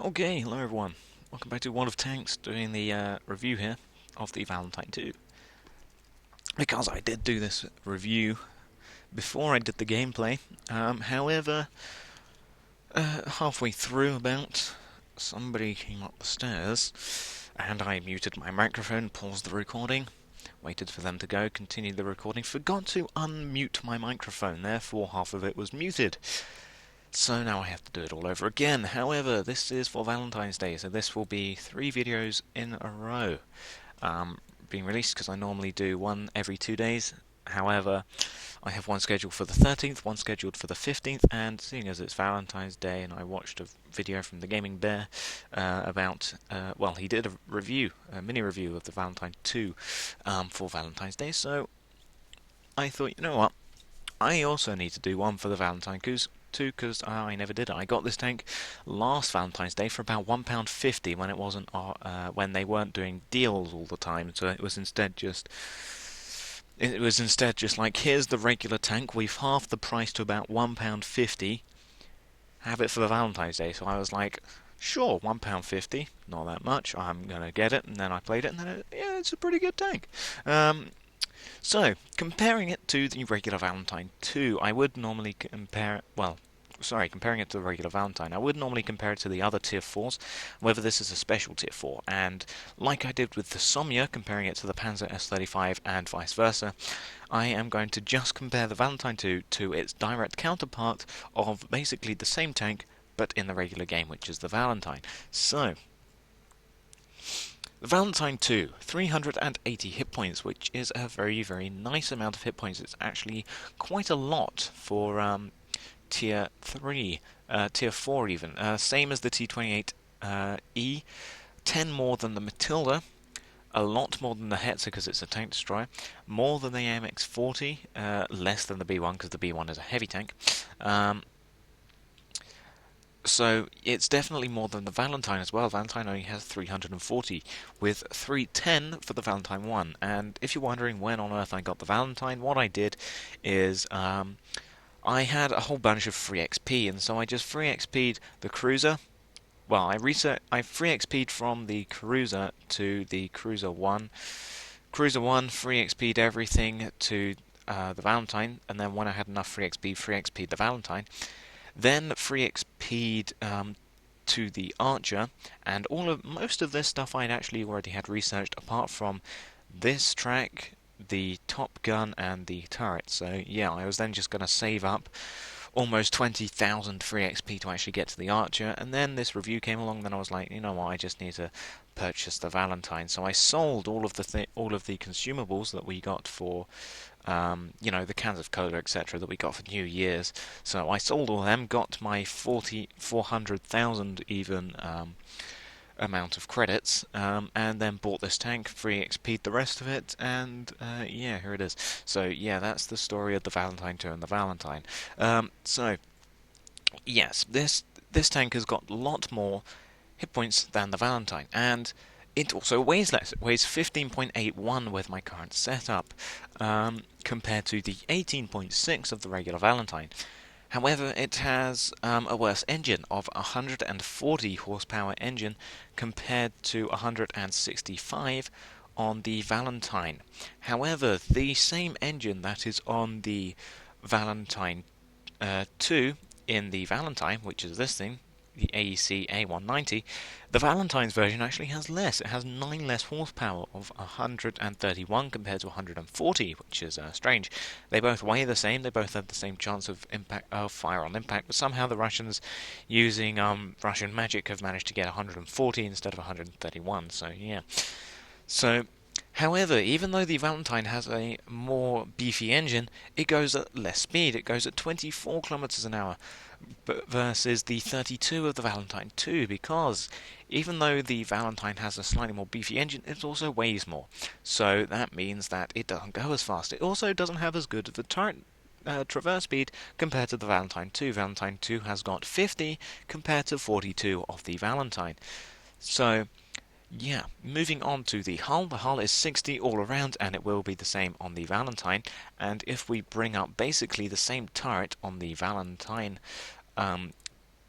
Okay, hello everyone. Welcome back to World of Tanks, doing the review here of the Valentine II. Because I did do this review before I did the gameplay. However, halfway through about, somebody came up the stairs, and I muted my microphone, paused the recording, waited for them to go, continued the recording, forgot to unmute my microphone, therefore half of it was muted. So now I have to do it all over again. However, this is for Valentine's Day, so this will be 3 videos in a row being released, because I normally do one every 2 days. However, I have one scheduled for the 13th, one scheduled for the 15th, and seeing as it's Valentine's Day and I watched a video from the Gaming Bear about, well, he did a review, a mini review of the Valentine II for Valentine's Day, so I thought, you know what, I also need to do one for the Valentine II, because I never did it. I got this tank last Valentine's Day for about £1.50 when it wasn't when they weren't doing deals all the time. So it was instead just like, here's the regular tank. We've halved the price to about £1.50. Have it for the Valentine's Day. So I was like, sure, £1.50, not that much. I'm gonna get it. And then I played it, and then yeah, it's a pretty good tank. So, comparing it to the regular Valentine 2, I would normally comparing it to the regular Valentine, I would normally compare it to the other Tier 4s, whether this is a special Tier 4, and like I did with the Somya, comparing it to the Panzer S35 and vice versa, I am going to just compare the Valentine 2 to its direct counterpart of basically the same tank, but in the regular game, which is the Valentine. So, the Valentine 2, 380 hit points, which is a very, very nice amount of hit points. It's actually quite a lot for Tier 3, Tier 4 even. Same as the T28E, 10 more than the Matilda, a lot more than the Hetzer because it's a tank destroyer, more than the AMX-40, less than the B1 because the B1 is a heavy tank. So it's definitely more than the Valentine as well. Valentine only has 340, with 310 for the Valentine 1. And if you're wondering when on earth I got the Valentine, what I did is I had a whole bunch of free XP, and so I just free XP'd the cruiser. Well, I free XP'd from the cruiser to the cruiser 1. Cruiser 1 free XP'd everything to the Valentine, and then when I had enough free XP'd the Valentine. Then free XP'd to the Archer, and most of this stuff I'd actually already had researched, apart from this track, the Top Gun, and the turret. So yeah, I was then just going to save up almost 20,000 free XP to actually get to the Archer, and then this review came along, then I was like, you know what, I just need to purchase the Valentine. So I sold all of the consumables that we got for the cans of cola, etc., that we got for New Year's. So I sold all of them, got my 400,000 even amount of credits, and then bought this tank, free XP'd the rest of it, and yeah, here it is. So yeah, that's the story of the Valentine 2 and the Valentine. So yes, this tank has got a lot more hit points than the Valentine, and it also weighs less. It weighs 15.81 with my current setup, compared to the 18.6 of the regular Valentine. However, it has a worse engine of 140 horsepower engine compared to 165 on the Valentine. However, the same engine that is on the Valentine 2 in the Valentine, which is this thing, the AEC A190, the Valentine's version actually has less. It has 9 less horsepower of 131 compared to 140, which is strange. They both weigh the same. They both have the same chance of fire on impact, but somehow the Russians, using Russian magic, have managed to get 140 instead of 131. So yeah. So, however, even though the Valentine has a more beefy engine, it goes at less speed. It goes at 24 kilometers an hour versus the 32 of the Valentine 2, because even though the Valentine has a slightly more beefy engine, it also weighs more. So that means that it doesn't go as fast. It also doesn't have as good of a turret traverse speed compared to the Valentine 2. Valentine 2 has got 50 compared to 42 of the Valentine. So yeah, moving on to the hull. The hull is 60 all around, and it will be the same on the Valentine. And if we bring up basically the same turret on the Valentine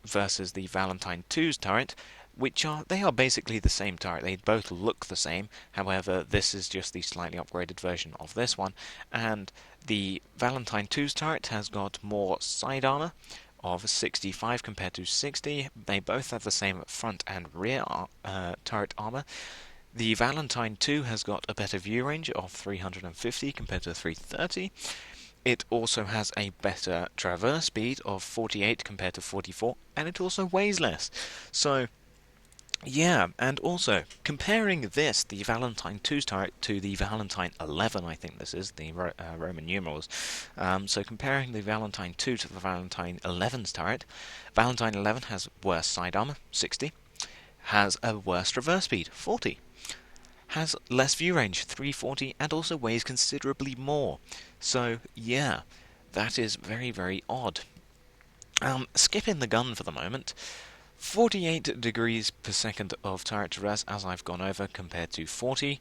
versus the Valentine 2's turret, they are basically the same turret. They both look the same. However, this is just the slightly upgraded version of this one. And the Valentine II's turret has got more side armor of 65 compared to 60. They both have the same front and rear turret armor. The Valentine II has got a better view range of 350 compared to 330. It also has a better traverse speed of 48 compared to 44, and it also weighs less. So, yeah, and also comparing this, the Valentine II's turret, to the Valentine 11, I think this is the Roman numerals. So comparing the Valentine II to the Valentine 11's turret, Valentine 11 has worse side armor, 60, has a worse traverse speed, 40, has less view range, 340, and also weighs considerably more. So, yeah, that is very, very odd. Skipping the gun for the moment, 48 degrees per second of turret traverse, as I've gone over, compared to 40,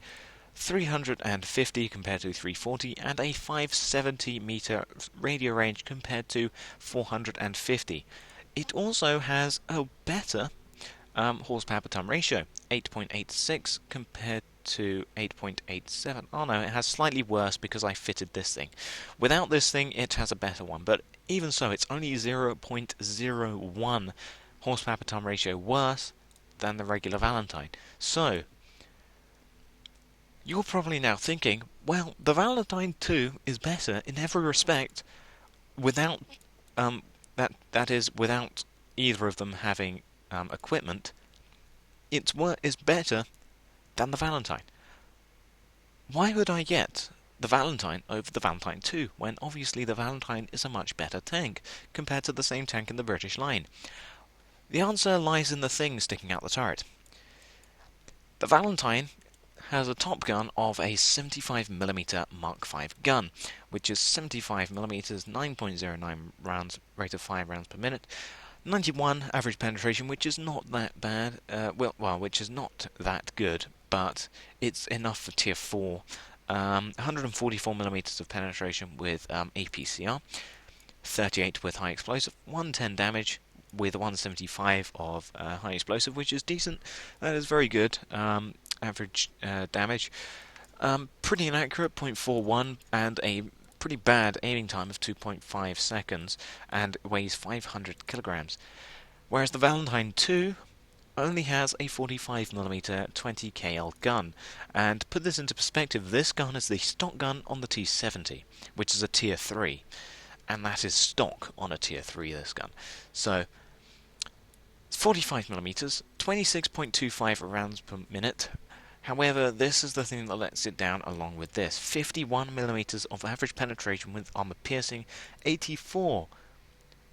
350 compared to 340, and a 570 meter radio range compared to 450. It also has a better horsepower per ton ratio, 8.86 compared to 8.87. Oh no, it has slightly worse because I fitted this thing. Without this thing, it has a better one, but even so, it's only 0.01 horsepower per ton ratio worse than the regular Valentine. So, you're probably now thinking, well, the Valentine 2 is better in every respect without that is without either of them having equipment. It's better than the Valentine. Why would I get the Valentine over the Valentine 2 when obviously the Valentine is a much better tank compared to the same tank in the British line? The answer lies in the thing sticking out the turret. The Valentine has a top gun of a 75mm Mark V gun, which is 75mm, 9.09 rounds, rate of 5 rounds per minute, 91 average penetration, which is not that bad, which is not that good, but it's enough for tier 4. 144mm of penetration with APCR, 38 with high explosive, 110 damage with 175 of high explosive, which is decent. That is very good. Average damage. Pretty inaccurate, 0.41, and a pretty bad aiming time of 2.5 seconds, and weighs 500 kilograms. Whereas the Valentine II only has a 45mm 20 KL gun. And to put this into perspective, this gun is the stock gun on the T70, which is a tier 3. And that is stock on a tier 3, this gun. So, 45mm, 26.25 rounds per minute. However, this is the thing that lets it down along with this. 51mm of average penetration with armor piercing, 84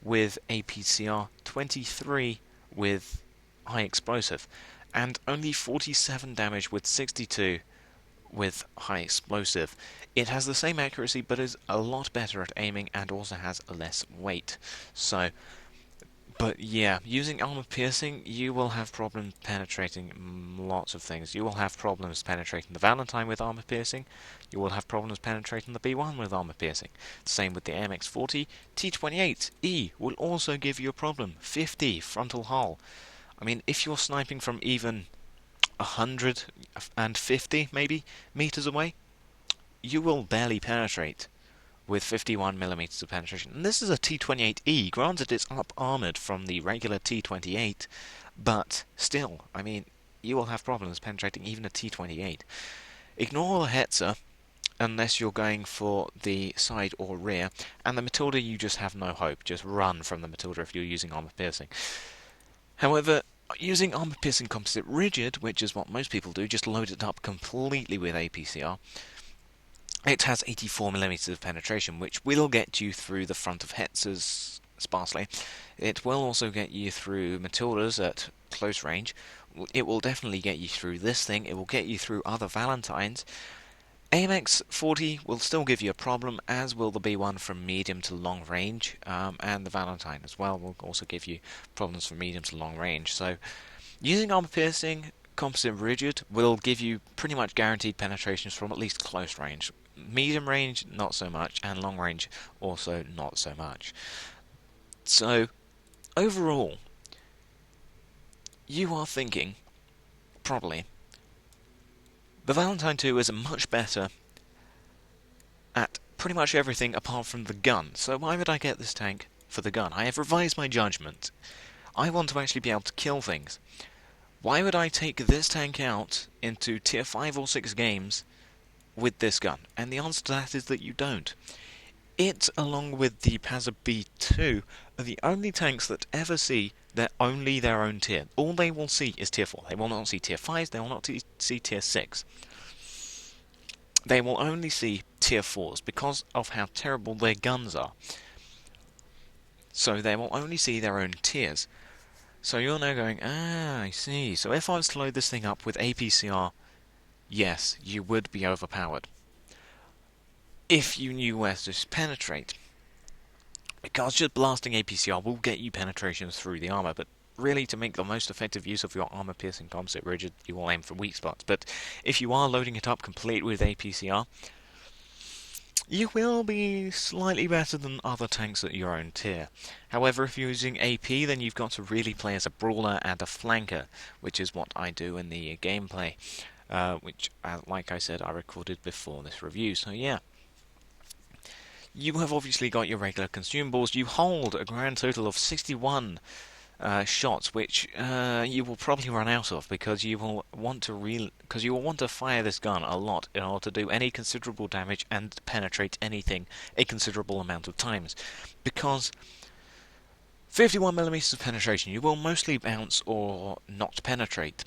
with APCR, 23 with high explosive, and only 47 damage with 62 with high explosive. It has the same accuracy but is a lot better at aiming and also has less weight. So, but yeah, using armor piercing, you will have problems penetrating lots of things. You will have problems penetrating the Valentine with armor piercing. You will have problems penetrating the B1 with armor piercing. Same with the AMX-40. T28E will also give you a problem. 50 frontal hull. I mean, if you're sniping from even 150 maybe meters away, you will barely penetrate with 51mm of penetration. And this is a T28E. Granted, it's up armored from the regular T28, but still, I mean, you will have problems penetrating even a T28. Ignore the Hetzer unless you're going for the side or rear, and the Matilda you just have no hope. Just run from the Matilda if you're using armor piercing. However, using armor piercing composite rigid, which is what most people do, just load it up completely with APCR. It has 84mm of penetration, which will get you through the front of Hetzers sparsely. It will also get you through Matildas at close range. It will definitely get you through this thing. It will get you through other Valentines. AMX-40 will still give you a problem, as will the B1 from medium to long range, and the Valentine as well will also give you problems from medium to long range. So, using armor piercing composite rigid will give you pretty much guaranteed penetrations from at least close range. Medium range, not so much, and long range, also not so much. So, overall, you are thinking, probably, the Valentine II is much better at pretty much everything apart from the gun, so why would I get this tank for the gun? I have revised my judgment. I want to actually be able to kill things. Why would I take this tank out into tier 5 or 6 games with this gun? And the answer to that is that you don't. It, along with the Panzer B2, are the only tanks that ever see only their own tier. All they will see is tier 4. They will not see tier 5, they will not see tier 6. They will only see tier 4s because of how terrible their guns are. So they will only see their own tiers. So you're now going, I see. So if I was to load this thing up with APCR, yes, you would be overpowered. If you knew where to penetrate. Because just blasting APCR will get you penetrations through the armor, but really to make the most effective use of your armor-piercing composite rigid, you will aim for weak spots. But if you are loading it up complete with APCR, you will be slightly better than other tanks at your own tier. However, if you're using AP, then you've got to really play as a brawler and a flanker, which is what I do in the gameplay, which, like I said, I recorded before this review. So yeah. You have obviously got your regular consumables. You hold a grand total of 61 shots, which you will probably run out of because you will want to fire this gun a lot in order to do any considerable damage and penetrate anything a considerable amount of times. Because 51mm of penetration, you will mostly bounce or not penetrate,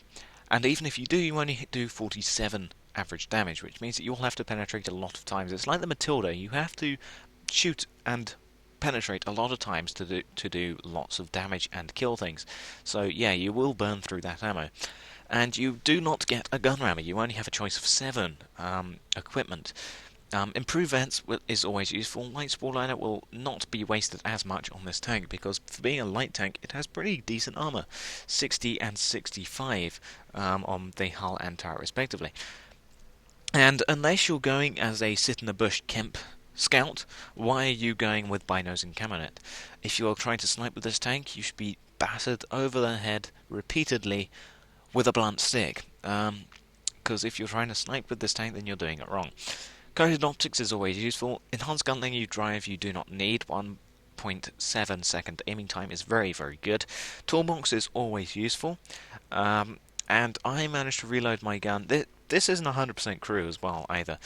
and even if you do, you only do 47 average damage, which means that you'll have to penetrate a lot of times. It's like the Matilda, you have to shoot and penetrate a lot of times to do lots of damage and kill things. So yeah, you will burn through that ammo. And you do not get a gun rammer, you only have a choice of 7 equipment. Improved vents is always useful. Light spore liner will not be wasted as much on this tank because for being a light tank it has pretty decent armor, 60 and 65 on the hull and turret respectively. And unless you're going as a sit-in-the-bush Kemp scout, why are you going with binos and camonet? If you're trying to snipe with this tank, you should be battered over the head repeatedly with a blunt stick. Because if you're trying to snipe with this tank, then you're doing it wrong. Coated optics is always useful. Enhanced gunling drive you do not need. 1.7 second aiming time is very, very good. Toolbox is always useful. And I managed to reload my gun. This isn't 100% crew as well either,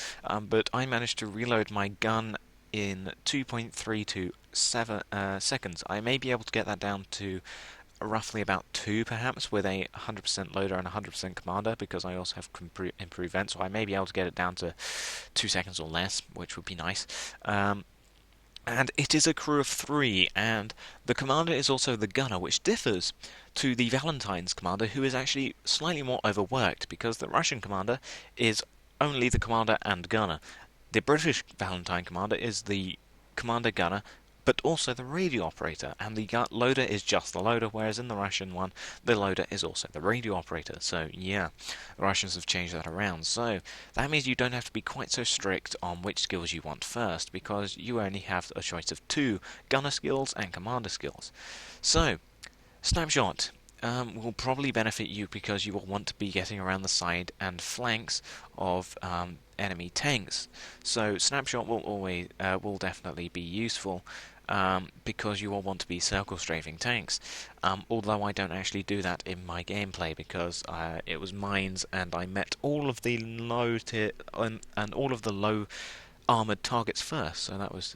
but I managed to reload my gun in 2.32 seconds. I may be able to get that down to roughly about 2 perhaps with a 100% loader and 100% commander because I also have improved vent, so I may be able to get it down to 2 seconds or less, which would be nice. And it is a crew of 3, and the commander is also the gunner, which differs to the Valentine's commander, who is actually slightly more overworked, because the Russian commander is only the commander and gunner. The British Valentine commander is the commander gunner, but also the radio operator, and the loader is just the loader, whereas in the Russian one, the loader is also the radio operator. So yeah, the Russians have changed that around. So that means you don't have to be quite so strict on which skills you want first, because you only have a choice of 2 gunner skills and commander skills. So, Snapshot will probably benefit you because you will want to be getting around the side and flanks of enemy tanks. So Snapshot will definitely be useful because you will want to be circle strafing tanks. Although I don't actually do that in my gameplay because it was mines and I met all of the low tier and all of the low armoured targets first, so that was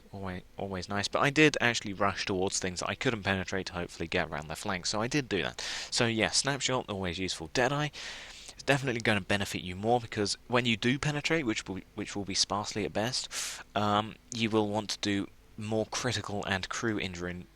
always nice. But I did actually rush towards things that I couldn't penetrate to hopefully get around their flanks, so I did do that. So yeah, Snapshot, always useful. Deadeye is definitely going to benefit you more because when you do penetrate, which will be sparsely at best, you will want to do more critical and crew injuring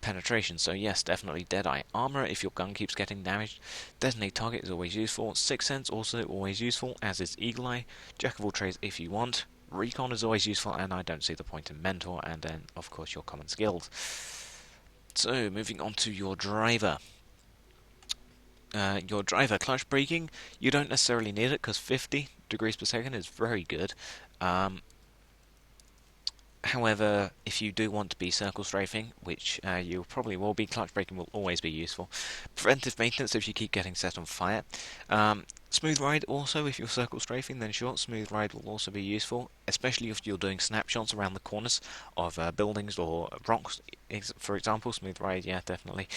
penetration. So yes, definitely Deadeye. Armor if your gun keeps getting damaged. Designate target is always useful. Sixth Sense also always useful, as is Eagle Eye. Jack of all trades if you want. Recon is always useful, and I don't see the point in Mentor, and then of course your common skills. So moving on to your driver. Your driver clutch braking, you don't necessarily need it because 50 degrees per second is very good. However, if you do want to be circle strafing, which you probably will be, clutch braking will always be useful. Preventive maintenance if you keep getting set on fire. Smooth ride also, if you're circle strafing, then sure, smooth ride will also be useful, especially if you're doing snapshots around the corners of buildings or rocks, for example. Smooth ride, yeah, definitely.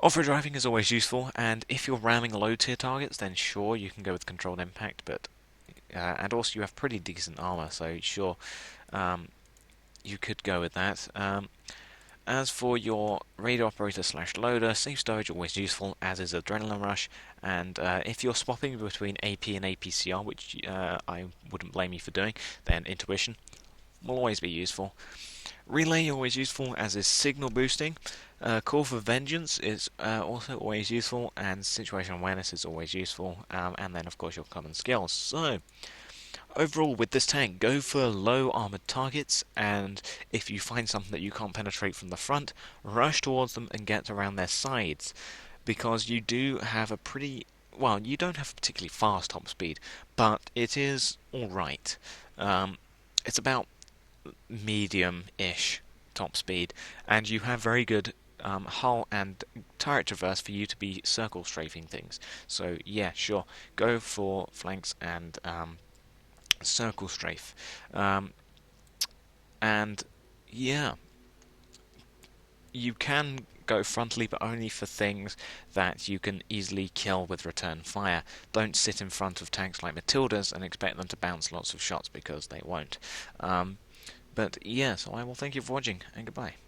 Off-road driving is always useful, and if you're ramming low tier targets, then sure, you can go with controlled impact, but and also you have pretty decent armor, so sure, um, you could go with that. As for your radar operator slash loader, safe stowage always useful, as is adrenaline rush. And if you're swapping between AP and APCR, which I wouldn't blame you for doing, then intuition will always be useful. Relay always useful, as is signal boosting. Call for vengeance is also always useful, and situation awareness is always useful. And then of course your common skills. So overall, with this tank, go for low armored targets, and if you find something that you can't penetrate from the front, rush towards them and get around their sides, because you do have a pretty well, you don't have a particularly fast top speed, but it is alright. It's about medium-ish top speed, and you have very good hull and turret traverse for you to be circle strafing things. So yeah, sure, go for flanks and circle strafe. Um, and yeah, you can go frontally, but only for things that you can easily kill with return fire. Don't sit in front of tanks like Matildas and expect them to bounce lots of shots, because they won't. But yeah, so I will thank you for watching, and goodbye.